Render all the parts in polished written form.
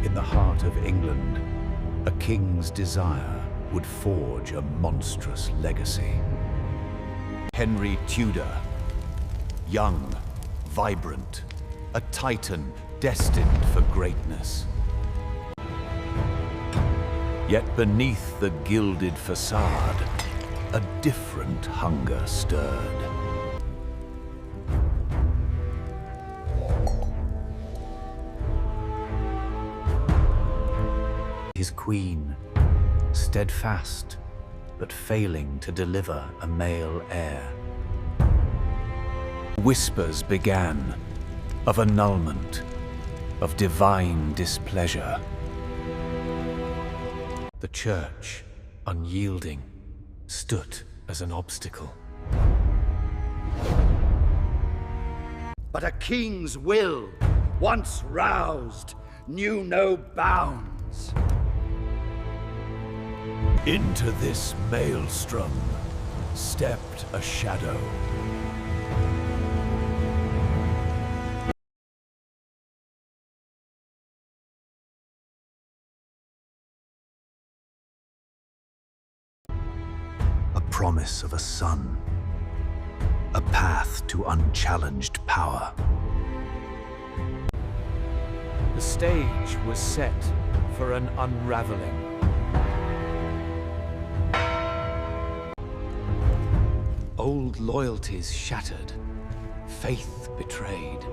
In the heart of England, a king's desire would forge a monstrous legacy. Henry Tudor, young, vibrant, a titan destined for greatness. Yet beneath the gilded facade, a different hunger stirred. His queen, steadfast, but failing to deliver a male heir. Whispers began of annulment, of divine displeasure. The church, unyielding, stood as an obstacle. But a king's will, once roused, knew no bounds. Into this maelstrom stepped a shadow. A promise of a son, a path to unchallenged power. The stage was set for an unraveling. Old loyalties shattered, faith betrayed.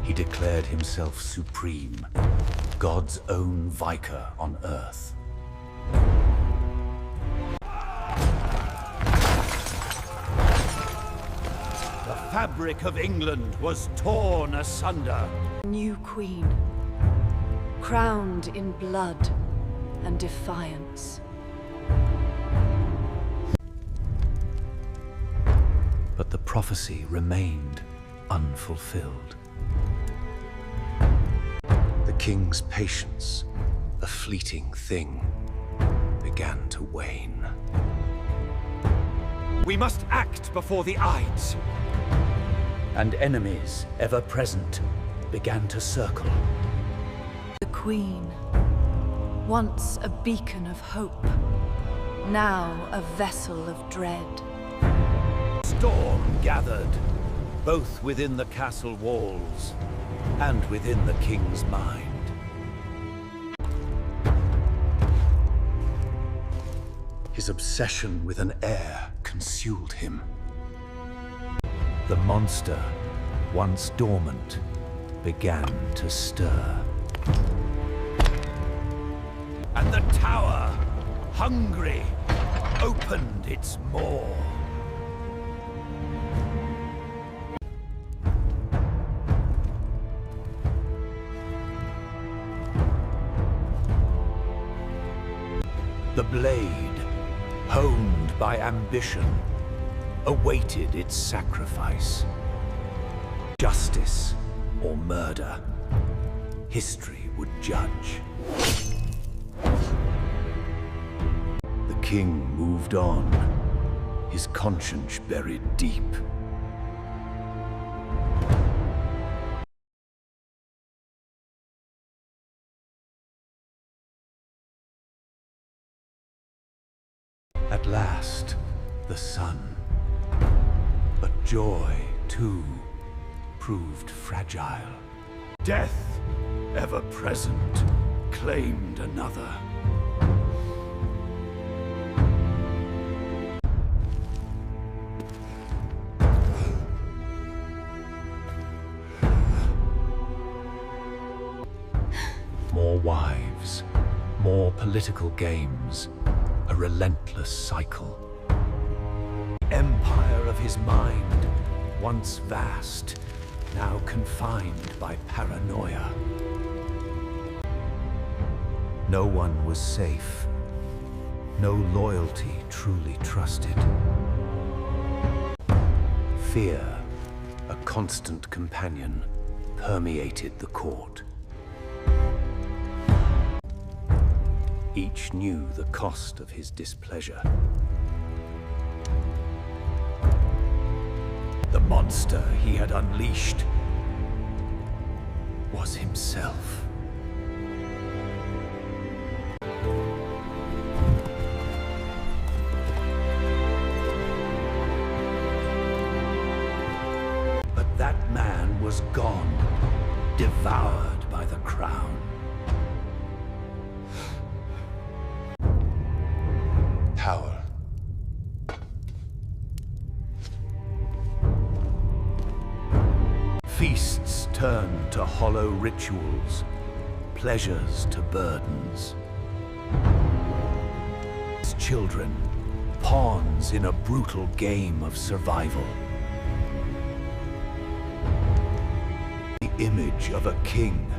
He declared himself supreme, God's own vicar on earth. The fabric of England was torn asunder. New queen, crowned in blood and defiance. But the prophecy remained unfulfilled. The king's patience, a fleeting thing, began to wane. We must act before the Ides. And enemies, ever present, began to circle. The queen, once a beacon of hope, now a vessel of dread. Storm gathered, both within the castle walls and within the king's mind. His obsession with an heir consumed him. The monster, once dormant, began to stir. And the tower, hungry, opened its maw. The blade, honed by ambition, awaited its sacrifice. Justice or murder, history would judge. The king moved on, his conscience buried deep. At last, the sun. But joy, too, proved fragile. Death, ever present, claimed another. More wives, more political games, a relentless cycle. The empire of his mind, once vast, now confined by paranoia. No one was safe. No loyalty truly trusted. Fear, a constant companion, permeated the court. Each knew the cost of his displeasure. The monster he had unleashed was himself. But that man was gone, devoured by the crown. Power. Feasts turned to hollow rituals, pleasures to burdens. His children, pawns in a brutal game of survival. The image of a king,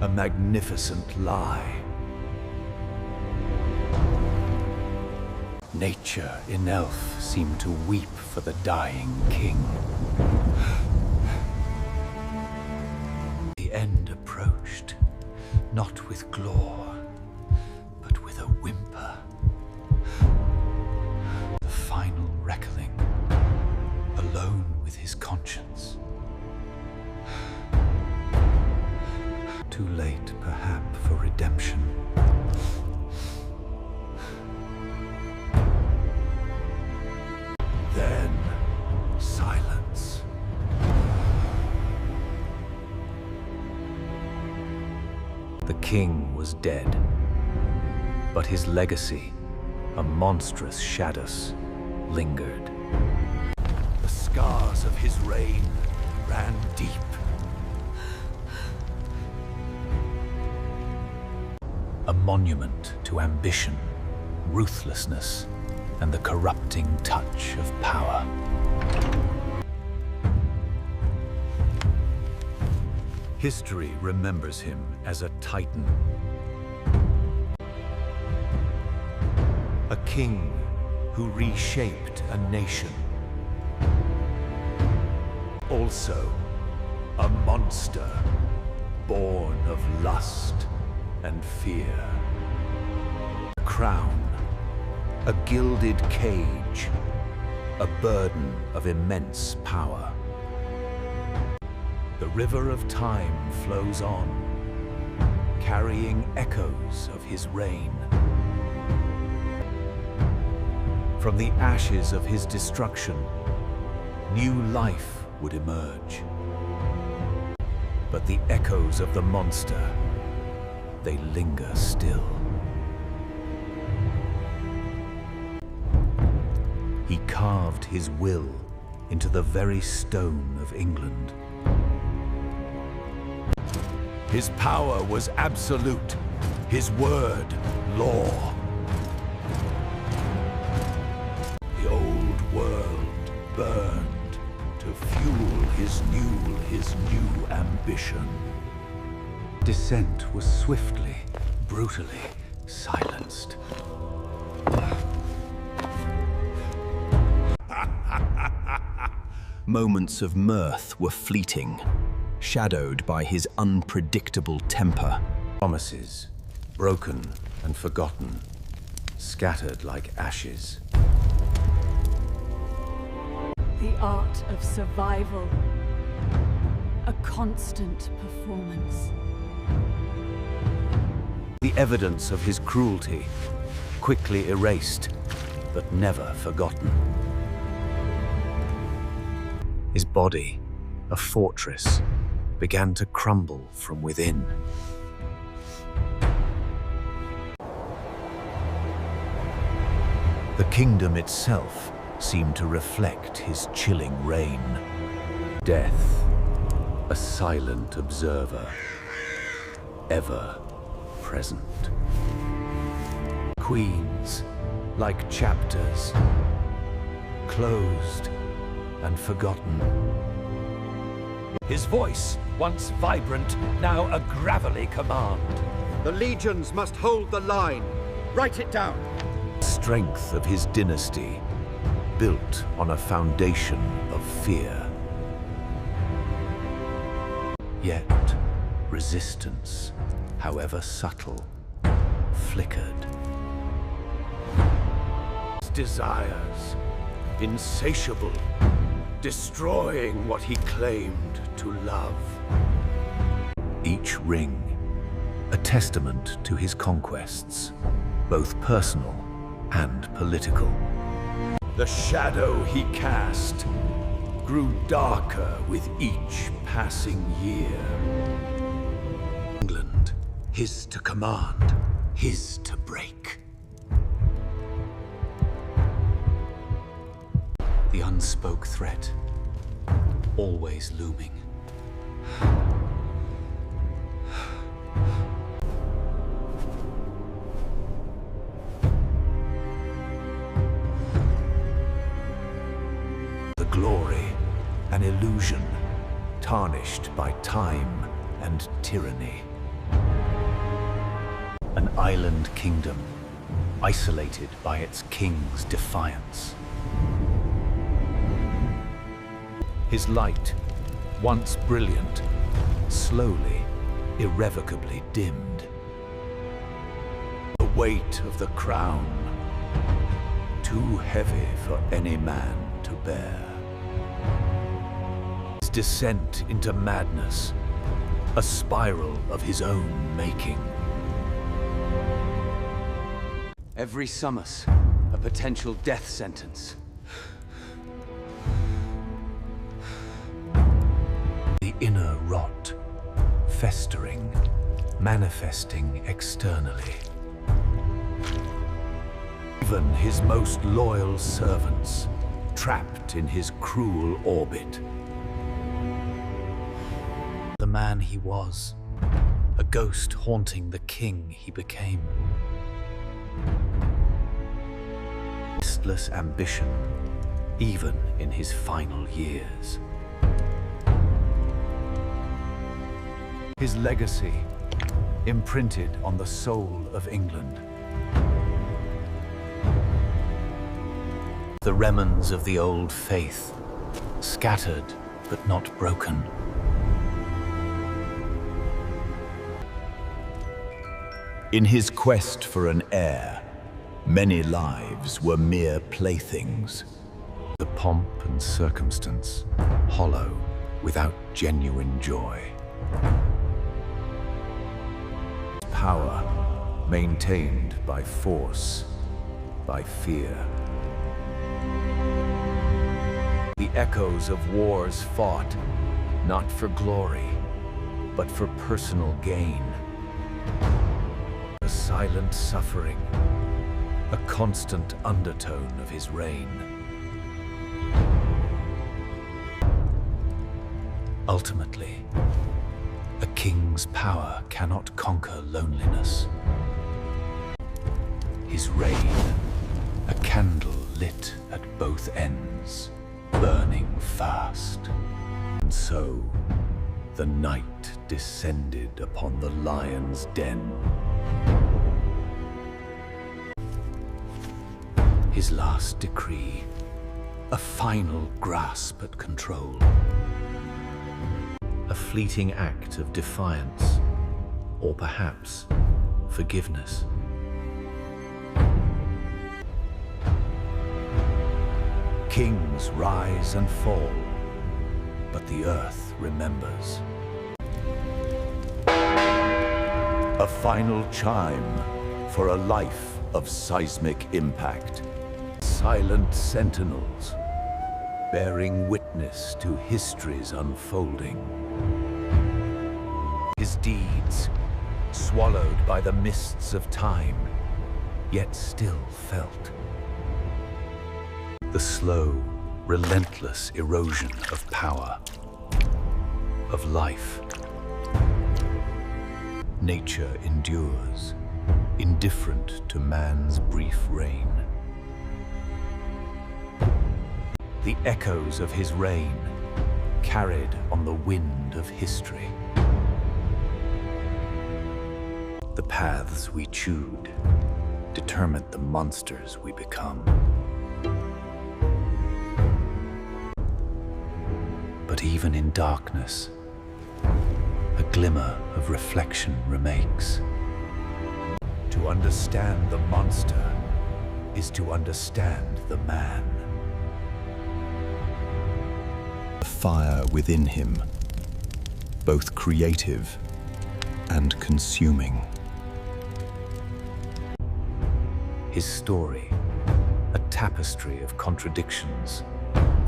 a magnificent lie. Nature in Elf seemed to weep for the dying king. The end approached, not with glaw, but with a whimper. The final reckoning, alone with his conscience. Too late, perhaps, for redemption. Then, silence. The king was dead, but his legacy, a monstrous shadow, lingered. The scars of his reign ran deep. A monument to ambition, ruthlessness, and the corrupting touch of power. History remembers him as a titan. A king who reshaped a nation. Also, a monster born of lust and fear. A crown, a gilded cage, a burden of immense power. The river of time flows on, carrying echoes of his reign. From the ashes of his destruction, new life would emerge. But the echoes of the monster, they linger still. He carved his will into the very stone of England. His power was absolute, his word law. The old world burned to fuel his new ambition. Dissent was swiftly, brutally silenced. Moments of mirth were fleeting, shadowed by his unpredictable temper. Promises, broken and forgotten, scattered like ashes. The art of survival. A constant performance. The evidence of his cruelty, quickly erased, but never forgotten. His body, a fortress, began to crumble from within. The kingdom itself seemed to reflect his chilling reign. Death, a silent observer, ever present. Queens, like chapters, closed and forgotten. His voice, once vibrant, now a gravelly command. The legions must hold the line. Write it down. Strength of his dynasty, built on a foundation of fear. Yet, resistance, however subtle, flickered. His desires, insatiable, destroying what he claimed to love. each ring a testament to his conquests, both personal and political. The shadow he cast grew darker with each passing year. England, his to command, his to break. The unspoke threat, always looming. The glory, an illusion, tarnished by time and tyranny. An island kingdom, isolated by its king's defiance. His light, once brilliant, slowly, irrevocably dimmed. The weight of the crown, too heavy for any man to bear. His descent into madness, a spiral of his own making. Every summons, a potential death sentence. The inner rot, festering, manifesting externally. Even his most loyal servants, trapped in his cruel orbit. The man he was, a ghost haunting the king he became. Restless ambition, even in his final years. His legacy, imprinted on the soul of England. The remnants of the old faith, scattered but not broken. In his quest for an heir, many lives were mere playthings. The pomp and circumstance, hollow, without genuine joy. Power, maintained by force, by fear. The echoes of wars fought, not for glory, but for personal gain. A silent suffering, a constant undertone of his reign. Ultimately, a king's power cannot conquer loneliness. His reign, a candle lit at both ends, burning fast. And so, the night descended upon the lion's den. His last decree, a final grasp at control. A fleeting act of defiance, or perhaps forgiveness. Kings rise and fall, but the earth remembers. A final chime for a life of seismic impact. Silent sentinels, bearing witness to history's unfolding. His deeds, swallowed by the mists of time, yet still felt. The slow, relentless erosion of power, of life. Nature endures, indifferent to man's brief reign. The echoes of his reign, carried on the wind of history. The paths we chewed determined the monsters we become. But even in darkness, a glimmer of reflection remakes. To understand the monster is to understand the man. The fire within him, both creative and consuming. His story, a tapestry of contradictions,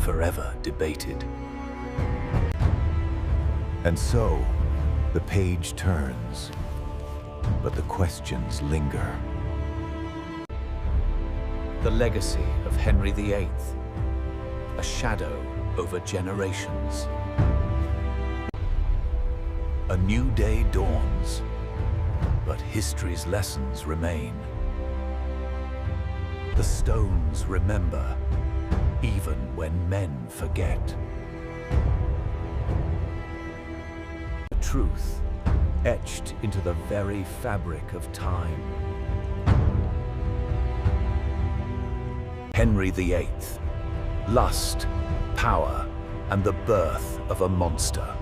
forever debated. And so, the page turns, but the questions linger. The legacy of Henry VIII, a shadow over generations. A new day dawns, but history's lessons remain. The stones remember, even when men forget. The truth etched into the very fabric of time. Henry VIII, lust, power, and the birth of a monster.